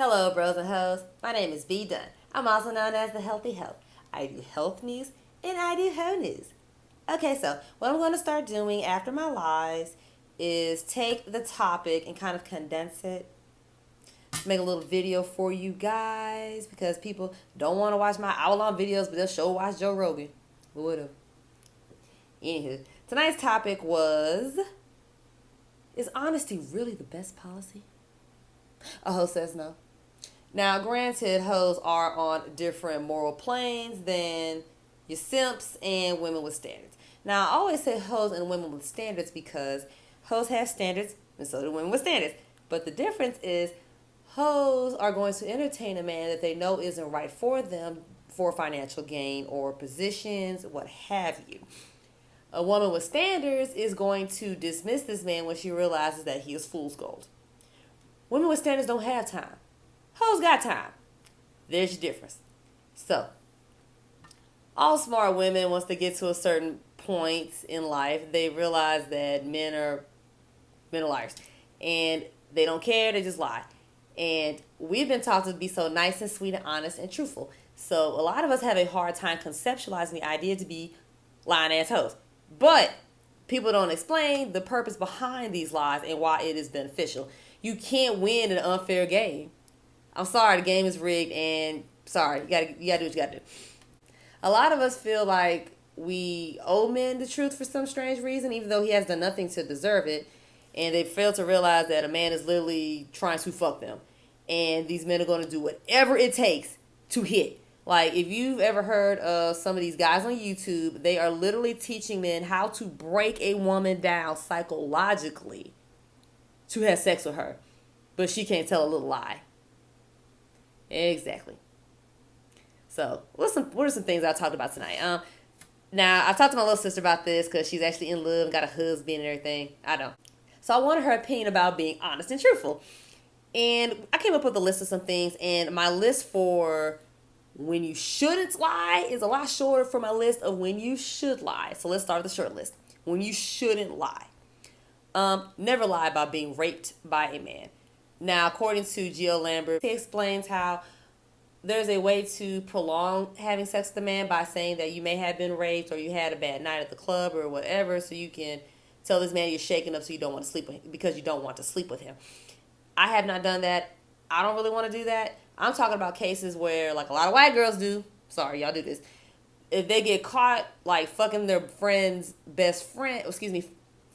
Hello, bros and hoes. My name is B Dunn. I'm also known as the Healthy Health. I do health news and I do hoe news. Okay, so what I'm going to start doing after my lives is take the topic and kind of condense it. Make a little video for you guys because people don't want to watch my hour-long videos, but they'll sure watch Joe Rogan. Whatever. Anywho, tonight's topic was, is honesty really the best policy? A hoe says no. Now, granted, hoes are on different moral planes than your simps and women with standards. Now, I always say hoes and women with standards because hoes have standards and so do women with standards. But the difference is hoes are going to entertain a man that they know isn't right for them for financial gain or positions, what have you. A woman with standards is going to dismiss this man when she realizes that he is fool's gold. Women with standards don't have time. Hoes got time. There's your difference. So, all smart women, once they get to a certain point in life, they realize that men are liars. And they don't care, they just lie. And we've been taught to be so nice and sweet and honest and truthful. So, a lot of us have a hard time conceptualizing the idea to be lying ass hoes. But people don't explain the purpose behind these lies and why it is beneficial. You can't win an unfair game. I'm sorry, the game is rigged, and sorry, you gotta do what you gotta do. A lot of us feel like we owe men the truth for some strange reason, even though he has done nothing to deserve it, and they fail to realize that a man is literally trying to fuck them, and these men are going to do whatever it takes to hit. Like, if you've ever heard of some of these guys on YouTube, they are literally teaching men how to break a woman down psychologically to have sex with her, but she can't tell a little lie. Exactly. So, what are some things I talked about tonight? Now, I talked to my little sister about this because she's actually in love, got a husband and everything. I don't. So, I wanted her opinion about being honest and truthful. And I came up with a list of some things, and my list for when you shouldn't lie is a lot shorter from my list of when you should lie. So, let's start with the short list. When you shouldn't lie. Never lie about being raped by a man. Now, according to Jill Lambert, he explains how there's a way to prolong having sex with a man by saying that you may have been raped or you had a bad night at the club or whatever, so you can tell this man you're shaken up so you don't want to sleep with him because you don't want to sleep with him. I have not done that. I don't really want to do that. I'm talking about cases where, like a lot of white girls do, sorry, y'all do this, if they get caught, like, fucking their friend's best friend,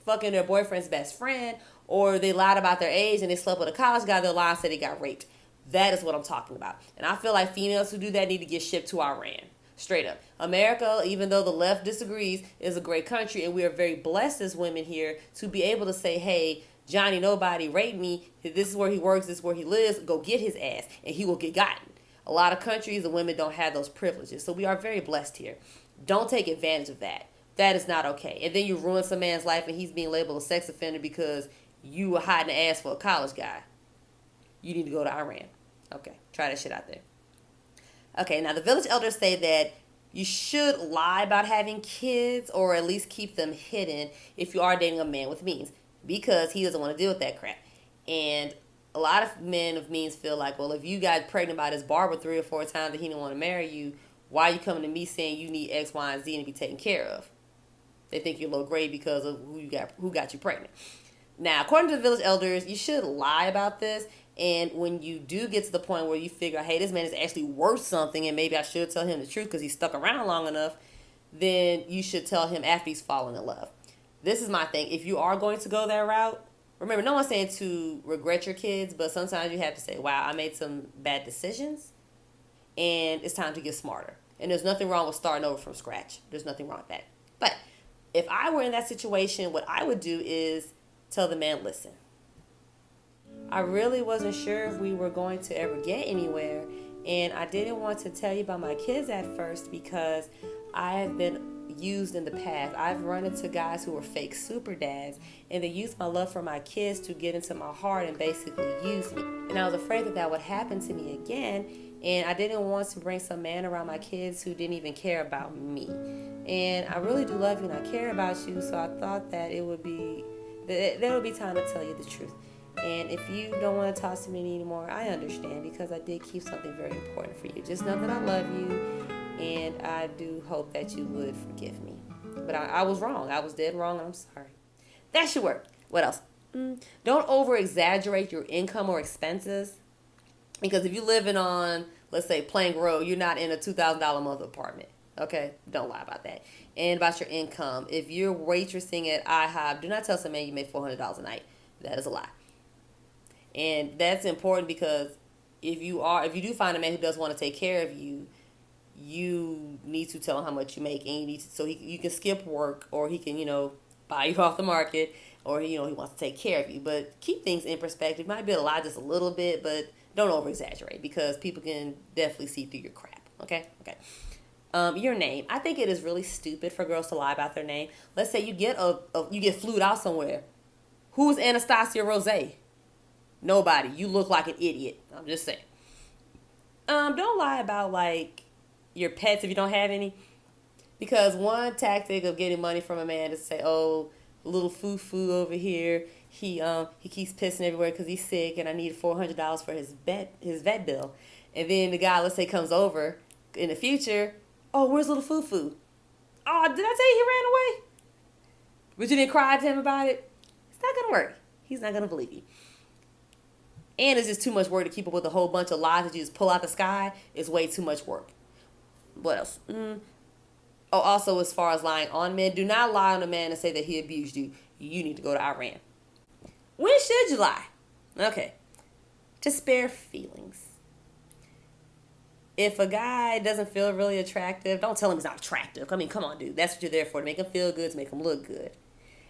fucking their boyfriend's best friend, or they lied about their age and they slept with a college guy, they'll lie and say they got raped. That is what I'm talking about. And I feel like females who do that need to get shipped to Iran. Straight up. America, even though the left disagrees, is a great country, and we are very blessed as women here to be able to say, hey, Johnny Nobody raped me. This is where he works. This is where he lives. Go get his ass, and he will get gotten. A lot of countries, the women don't have those privileges. So we are very blessed here. Don't take advantage of that. That is not okay. And then you ruin some man's life and he's being labeled a sex offender because you were hiding the ass for a college guy. You need to go to Iran. Okay, try that shit out there. Okay, now the village elders say that you should lie about having kids or at least keep them hidden if you are dating a man with means because he doesn't want to deal with that crap. And a lot of men of means feel like, well, if you got pregnant by this barber 3 or 4 times and he didn't want to marry you, why are you coming to me saying you need X, Y, and Z and be taken care of? They think you're low grade because of who got you pregnant. Now, according to the village elders, you should lie about this. And when you do get to the point where you figure, hey, this man is actually worth something and maybe I should tell him the truth because he's stuck around long enough, then you should tell him after he's fallen in love. This is my thing. If you are going to go that route, remember, no one's saying to regret your kids, but sometimes you have to say, wow, I made some bad decisions and it's time to get smarter. And there's nothing wrong with starting over from scratch. There's nothing wrong with that. But if I were in that situation, what I would do is tell the man, listen, I really wasn't sure if we were going to ever get anywhere, and I didn't want to tell you about my kids at first because I have been used in the past. I've run into guys who were fake super dads, and they used my love for my kids to get into my heart and basically use me. And I was afraid that that would happen to me again, and I didn't want to bring some man around my kids who didn't even care about me. And I really do love you and I care about you, so I thought that there would be time to tell you the truth. And if you don't want to talk to me anymore, I understand, because I did keep something very important for you. Just know that I love you, and I do hope that you would forgive me. But I was wrong. I was dead wrong, and I'm sorry. That should work. What else? Don't over exaggerate your income or expenses. Because if you're living on, let's say, Plank Road, you're not in a $2,000 a month apartment. Okay? Don't lie about that. And about your income. If you're waitressing at IHOP, do not tell some man you make $400 a night. That is a lie. And that's important, because if you do find a man who does want to take care of you, you need to tell him how much you make, and you need to, so you can skip work, or he can, buy you off the market, or he wants to take care of you. But keep things in perspective. Might be a lie just a little bit, but don't over exaggerate, because people can definitely see through your crap. Okay. Your name. I think it is really stupid for girls to lie about their name. Let's say you get you get flued out somewhere. Who's Anastasia Rose? Nobody. You look like an idiot. I'm just saying. Don't lie about like your pets if you don't have any, because one tactic of getting money from a man is to say, "Oh, little foo-foo over here. He keeps pissing everywhere because he's sick, and I need $400 for his vet bill." And then the guy, let's say, comes over in the future. "Oh, where's little foo-foo? Oh, did I tell you he ran away?" But you didn't cry to him about it. It's not gonna work. He's not gonna believe you. And it's just too much work to keep up with a whole bunch of lies that you just pull out the sky. It's way too much work. What else? Oh, also, as far as lying on men, do not lie on a man and say that he abused you. You need to go to Iran. When should you lie? Okay. To spare feelings. If a guy doesn't feel really attractive, don't tell him he's not attractive. I mean, come on, dude. That's what you're there for, to make him feel good, to make him look good.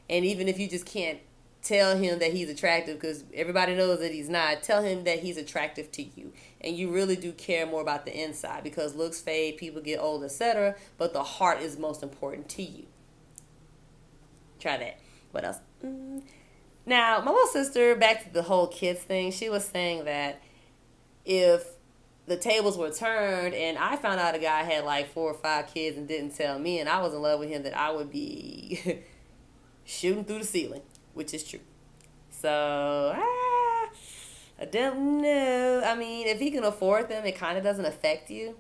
And even if you just can't tell him that he's attractive, because everybody knows that he's not, tell him that he's attractive to you. And you really do care more about the inside, because looks fade, people get old, etc. But the heart is most important to you. Try that. What else? Now, my little sister, back to the whole kids thing, she was saying that if the tables were turned and I found out a guy had like 4 or 5 kids and didn't tell me, and I was in love with him, that I would be shooting through the ceiling, which is true. So, I don't know. I mean, if he can afford them, it kind of doesn't affect you.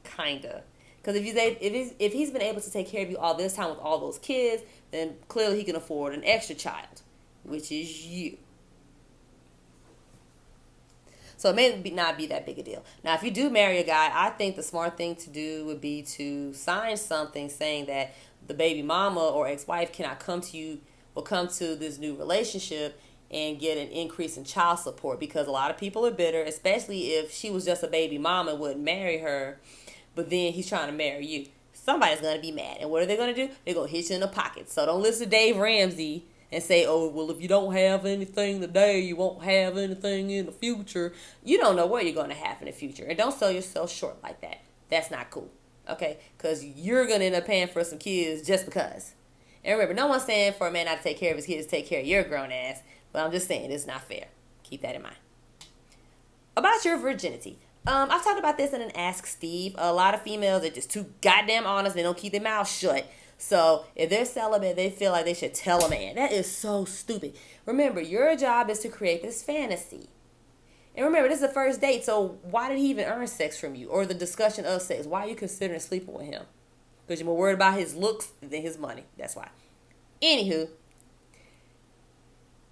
Kind of. Because if he's been able to take care of you all this time with all those kids, then clearly he can afford an extra child, which is you. So it may not be that big a deal. Now, if you do marry a guy, I think the smart thing to do would be to sign something saying that the baby mama or ex-wife cannot come to you or come to this new relationship and get an increase in child support, because a lot of people are bitter, especially if she was just a baby mama and wouldn't marry her, but then he's trying to marry you. Somebody's going to be mad. And what are they going to do? They're going to hit you in the pocket. So don't listen to Dave Ramsey and say, "Oh, well, if you don't have anything today, you won't have anything in the future." You don't know what you're going to have in the future. And don't sell yourself short like that. That's not cool. Okay? Because you're going to end up paying for some kids just because. And remember, no one's saying for a man not to take care of his kids, take care of your grown ass. But I'm just saying, it's not fair. Keep that in mind. About your virginity. I've talked about this in an Ask Steve. A lot of females are just too goddamn honest. They don't keep their mouth shut. So if they're celibate, they feel like they should tell a man. That is so stupid. Remember, your job is to create this fantasy. And remember, this is the first date, so why did he even earn sex from you? Or the discussion of sex? Why are you considering sleeping with him? Because you're more worried about his looks than his money. That's why. Anywho,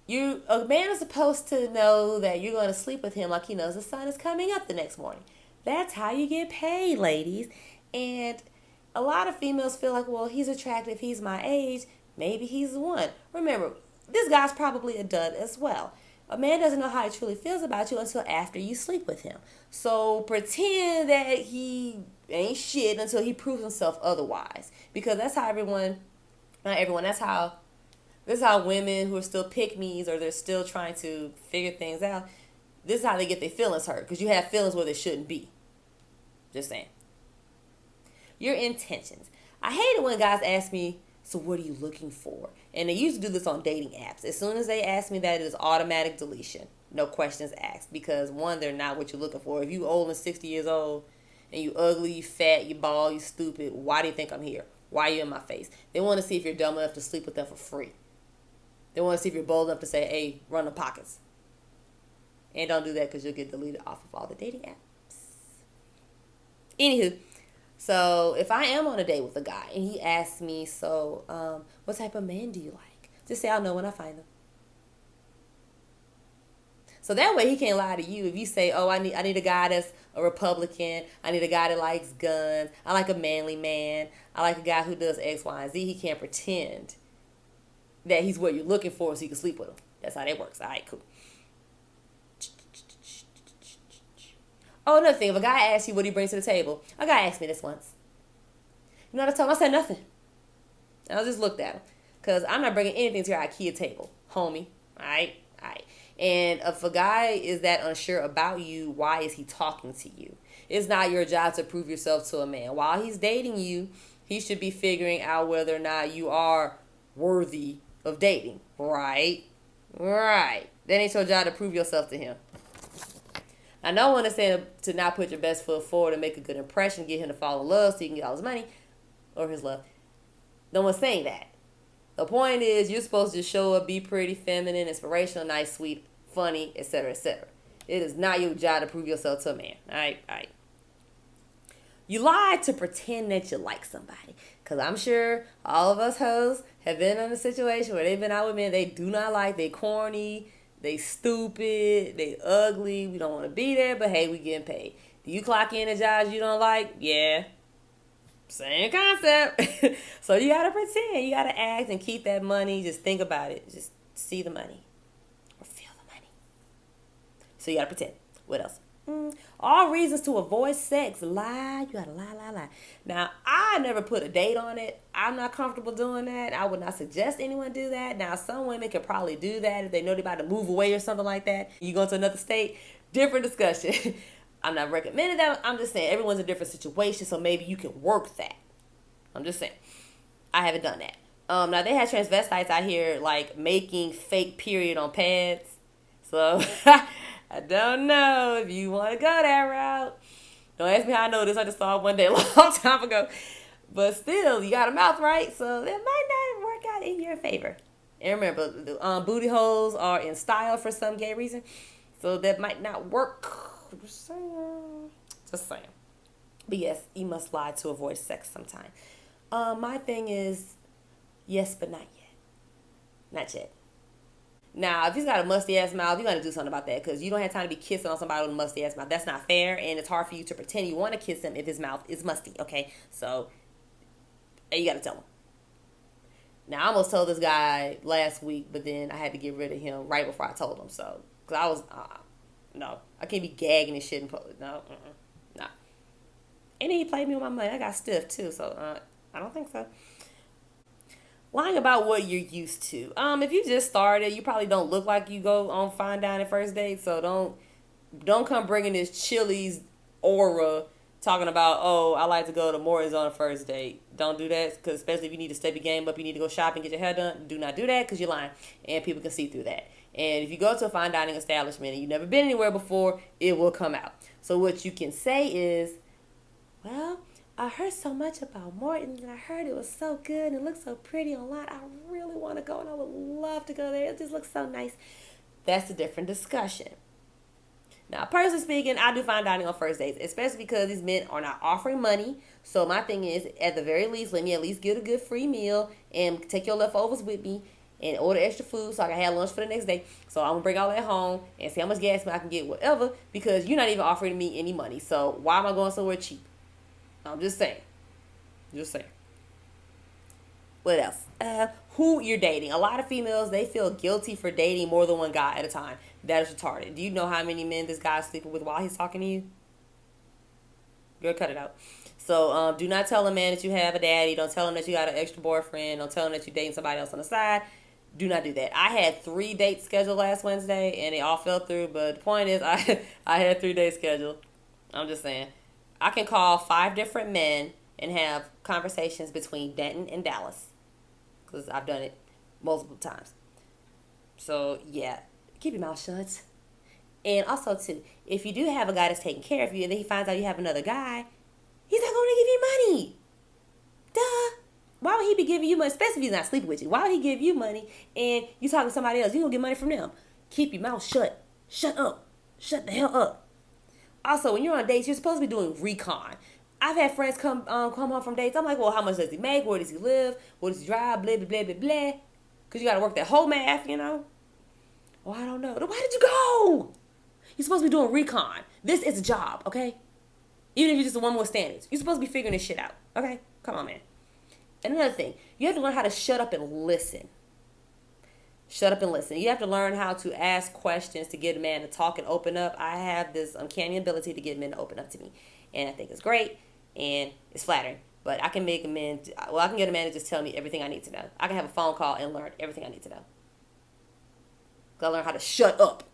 a man is supposed to know that you're going to sleep with him like he knows the sun is coming up the next morning. That's how you get paid, ladies. And a lot of females feel like, well, he's attractive, he's my age, maybe he's the one. Remember, this guy's probably a dud as well. A man doesn't know how he truly feels about you until after you sleep with him. So pretend that he ain't shit until he proves himself otherwise. Because that's how this is how women who are still pick-me's, or they're still trying to figure things out, this is how they get their feelings hurt. Because you have feelings where they shouldn't be. Just saying. Your intentions. I hate it when guys ask me, "So what are you looking for?" And they used to do this on dating apps. As soon as they ask me that, it is automatic deletion. No questions asked. Because one, they're not what you're looking for. If you old and 60 years old, and you ugly, you fat, you bald, you stupid, why do you think I'm here? Why are you in my face? They want to see if you're dumb enough to sleep with them for free. They want to see if you're bold enough to say, "Hey, run the pockets." And don't do that because you'll get deleted off of all the dating apps. Anywho, so if I am on a date with a guy and he asks me, so what type of man do you like? Just say I'll know when I find him. So that way he can't lie to you. If you say, oh, I need a guy that's a Republican. I need a guy that likes guns. I like a manly man. I like a guy who does X, Y, and Z. He can't pretend that he's what you're looking for so you can sleep with him. That's how that works. All right, cool. Oh, another thing. If a guy asks you what he brings to the table, a guy asked me this once. You know what I told him? I said nothing. I just looked at him. Because I'm not bringing anything to your IKEA table, homie. All right? All right. And if a guy is that unsure about you, why is he talking to you? It's not your job to prove yourself to a man. While he's dating you, he should be figuring out whether or not you are worthy of dating. Right? Right. That ain't your job to prove yourself to him. I no one is saying to not put your best foot forward and make a good impression, get him to fall in love so you can get all his money or his love. No one's saying that. The point is you're supposed to show up, be pretty, feminine, inspirational, nice, sweet, funny, etc., etc. It is not your job to prove yourself to a man. All right, all right. You lie to pretend that you like somebody. Because I'm sure all of us hoes have been in a situation where they've been out with men they do not like. They corny, they stupid, they ugly. We don't want to be there, but hey, we getting paid. Do you clock in at jobs you don't like? Yeah. Same concept. So you got to pretend. You got to act and keep that money. Just think about it. Just see the money. Or feel the money. So you got to pretend. What else? All reasons to avoid sex. Lie. You got to lie. Now, I never put a date on it. I'm not comfortable doing that. I would not suggest anyone do that. Now, some women could probably do that if they know they're about to move away or something like that. You go to another state. Different discussion. I'm not recommending that. I'm just saying everyone's in a different situation, so maybe you can work that. I'm just saying. I haven't done that. Now, they have transvestites out here, like, making fake period on pads. So, I don't know if you want to go that route. Don't ask me how I know this. I just saw it one day a long time ago. But still, you got a mouth, right? So, that might not work out in your favor. And remember, the booty holes are in style for some gay reason. So, that might not work. Just saying. But yes, you must lie to avoid sex sometime. My thing is, yes, but not yet. Not yet. Now, if he's got a musty-ass mouth, you got to do something about that because you don't have time to be kissing on somebody with a musty-ass mouth. That's not fair, and it's hard for you to pretend you want to kiss him if his mouth is musty, okay? So, you got to tell him. Now, I almost told this guy last week, but then I had to get rid of him right before I told him. So, because I was, no. I can't be gagging and shit in public. No, no. And then he played me with my money. I got stiff, too, so I don't think so. Lying about what you're used to. If you just started, you probably don't look like you go on fine dining first date, so don't come bringing this Chili's aura talking about, oh, I like to go to Morton's on a first date. Don't do that, because especially if you need to step your game up, you need to go shopping, get your hair done. Do not do that, because you're lying, and people can see through that. And if you go to a fine dining establishment and you've never been anywhere before, it will come out. So what you can say is, well, I heard so much about Morton's and I heard it was so good and it looks so pretty online. I really want to go and I would love to go there. It just looks so nice. That's a different discussion. Now, personally speaking, I do fine dining on first dates, especially because these men are not offering money. So my thing is, at the very least, let me at least get a good free meal and take your leftovers with me and order extra food so I can have lunch for the next day. So I'm going to bring all that home and see how much gas I can get, whatever, because you're not even offering me any money. So why am I going somewhere cheap? I'm just saying. Just saying. What else? Who you're dating. A lot of females, they feel guilty for dating more than one guy at a time. That is retarded. Do you know how many men this guy's sleeping with while he's talking to you? Girl, cut it out. So do not tell a man that you have a daddy. Don't tell him that you got an extra boyfriend. Don't tell him that you're dating somebody else on the side. Do not do that. I had 3 dates scheduled last Wednesday, and they all fell through. But the point is, I had 3 days scheduled. I'm just saying. I can call 5 different men and have conversations between Denton and Dallas. Because I've done it multiple times. So, yeah. Keep your mouth shut. And also, too, if you do have a guy that's taking care of you and then he finds out you have another guy, he's not going to give you money. Duh. Why would he be giving you money, especially if he's not sleeping with you? Why would he give you money and you talking to somebody else? You going to get money from them. Keep your mouth shut. Shut up. Shut the hell up. Also, when you're on dates, you're supposed to be doing recon. I've had friends come home from dates. I'm like, well, how much does he make? Where does he live? What does he drive? Blah, blah, blah, blah, blah. Because you got to work that whole math, you know? Oh, I don't know. Then why did you go? You're supposed to be doing recon. This is a job, okay? Even if you're just a one more standards. You're supposed to be figuring this shit out, okay? Come on, man. And another thing, you have to learn how to shut up and listen. Shut up and listen. You have to learn how to ask questions to get a man to talk and open up. I have this uncanny ability to get men to open up to me. And I think it's great and it's flattering. But I can make a man, I can get a man to just tell me everything I need to know. I can have a phone call and learn everything I need to know. I learn how to shut up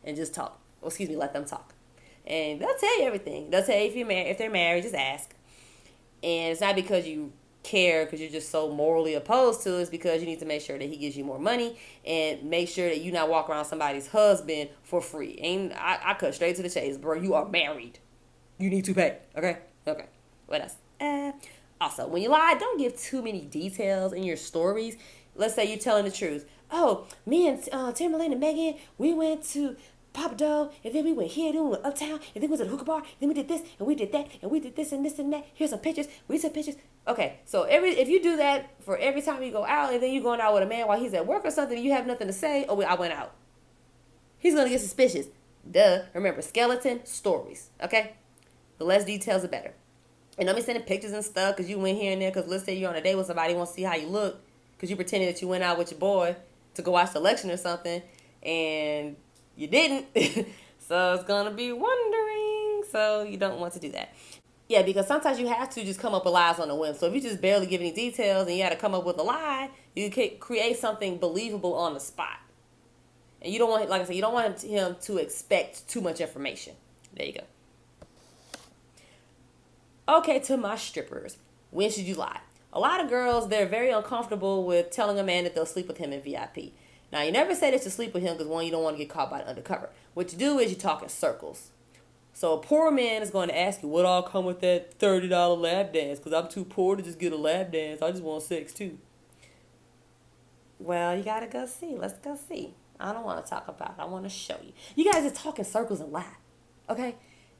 and just talk. Well, excuse me, let them talk. And they'll tell you everything. They'll tell you if they're married, just ask. And it's not because you care because you're just so morally opposed to it. It's because you need to make sure that he gives you more money and make sure that you not walk around somebody's husband for free. And I cut straight to the chase, bro. You are married. You need to pay. Okay? Okay. What else? Also, when you lie, don't give too many details in your stories. Let's say you're telling the truth. Oh, me and Timberland and Megan, we went to Papa Doe, and then we went here, then we went uptown, and then we went to the hookah bar, then we did this, and we did that, and we did this and this and that. Here's some pictures. We took pictures. Okay, so if you do that for every time you go out, and then you're going out with a man while he's at work or something, and you have nothing to say, oh, I went out. He's going to get suspicious. Duh. Remember, skeleton stories, okay? The less details, the better. And don't be sending pictures and stuff because you went here and there because let's say you're on a date with somebody who wants to see how you look because you pretended that you went out with your boy to go watch the election or something, and you didn't. So it's going to be wondering. So you don't want to do that. Yeah, because sometimes you have to just come up with lies on a whim. So if you just barely give any details and you got to come up with a lie, you can create something believable on the spot. And you don't want, like I said, you don't want him to expect too much information. There you go. Okay, to my strippers. When should you lie? A lot of girls, they're very uncomfortable with telling a man that they'll sleep with him in VIP. Now, you never say that you sleep with him because, one, you don't want to get caught by the undercover. What you do is you talk in circles. So a poor man is going to ask you, what all come with that $30 lap dance? Because I'm too poor to just get a lap dance. I just want sex, too. Well, you got to go see. Let's go see. I don't want to talk about it. I want to show you. You guys just talk in circles and lie. Okay?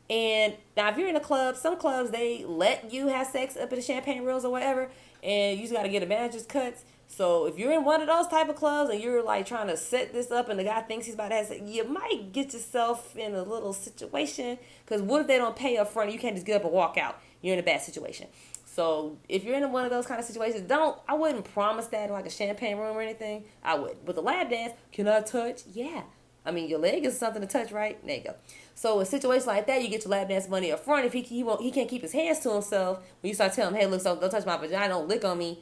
And now if you're in a club, some clubs, they let you have sex up at the champagne rooms or whatever, and you just got to get a manager's cuts. So if you're in one of those type of clubs and you're like trying to set this up and the guy thinks he's about to have sex, you might get yourself in a little situation. Because what if they don't pay up front and you can't just get up and walk out? You're in a bad situation. So if you're in one of those kind of situations, I wouldn't promise that like a champagne room or anything. I would. But the lap dance, can I touch? Yeah. I mean, your leg is something to touch, right? There you go. So in situations like that, you get your lap dance money up front. If he can't keep his hands to himself, when you start telling him, hey, look, don't touch my vagina, don't lick on me,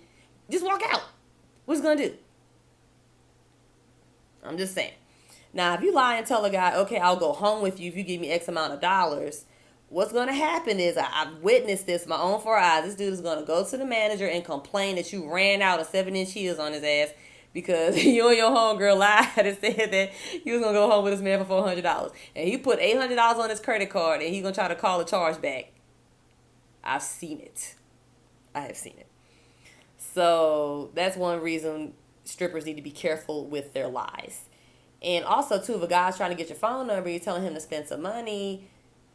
just walk out. What's he going to do? I'm just saying. Now, if you lie and tell a guy, okay, I'll go home with you if you give me X amount of dollars, what's going to happen is I've witnessed this my own 4 eyes. This dude is going to go to the manager and complain that you ran out of 7-inch heels on his ass because you and your homegirl lied and said that you was going to go home with this man for $400. And he put $800 on his credit card and he's going to try to call the charge back. I've seen it. I have seen it. So that's one reason strippers need to be careful with their lies. And also, too, if a guy's trying to get your phone number, you're telling him to spend some money,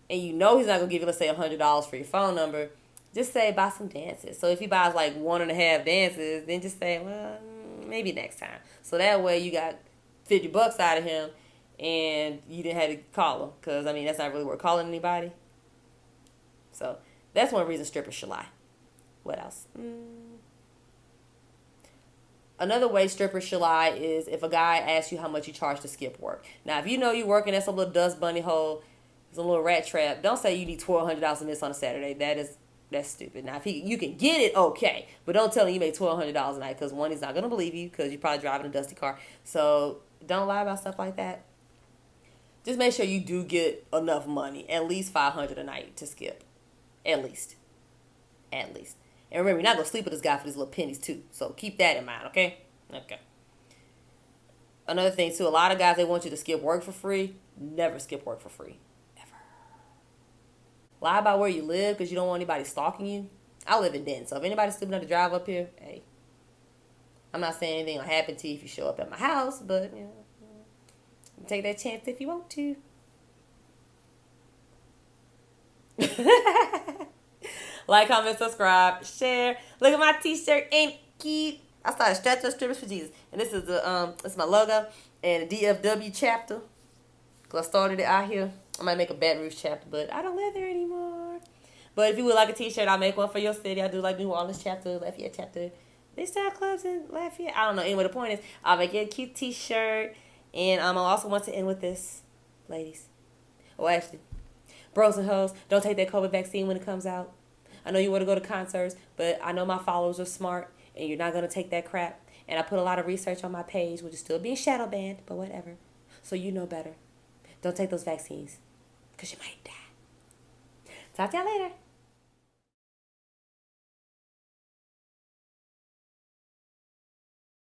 and you know he's not going to give you, let's say, $100 for your phone number, just say, buy some dances. So if he buys like 1.5 dances, then just say, well, maybe next time. So that way you got $50 out of him, and you didn't have to call him. Because, I mean, that's not really worth calling anybody. So that's one reason strippers should lie. What else? Another way strippers should lie is if a guy asks you how much you charge to skip work. Now, if you know you're working at some little dust bunny hole, some little rat trap, don't say you need $1,200 to miss on a Saturday. That's stupid. Now, if you can get it, okay. But don't tell him you make $1,200 a night because, one, he's not going to believe you because you're probably driving a dusty car. So don't lie about stuff like that. Just make sure you do get enough money, at least $500 a night to skip. At least. At least. And remember, you're not going to sleep with this guy for these little pennies, too. So keep that in mind, okay? Okay. Another thing, too, a lot of guys, they want you to skip work for free. Never skip work for free. Ever. Lie about where you live because you don't want anybody stalking you. I live in Denton, so if anybody's stupid enough to drive up here, hey. I'm not saying anything will happen to you if you show up at my house, but, you know, take that chance if you want to. Like, comment, subscribe, share. Look at my t-shirt, ain't cute. I started Stretch Up Strippers for Jesus. And this is it's my logo and the DFW chapter. Cause I started it out here. I might make a Baton Rouge chapter, but I don't live there anymore. But if you would like a t-shirt, I'll make one for your city. I do like New Orleans chapter, Lafayette chapter. They still have clubs in Lafayette. I don't know. Anyway, the point is, I'll make you a cute t-shirt. And I also want to end with this, ladies. Oh, actually, bros and hoes, don't take that COVID vaccine when it comes out. I know you want to go to concerts, but I know my followers are smart, and you're not going to take that crap. And I put a lot of research on my page, which is still being shadow banned, but whatever. So you know better. Don't take those vaccines, because you might die. Talk to y'all later.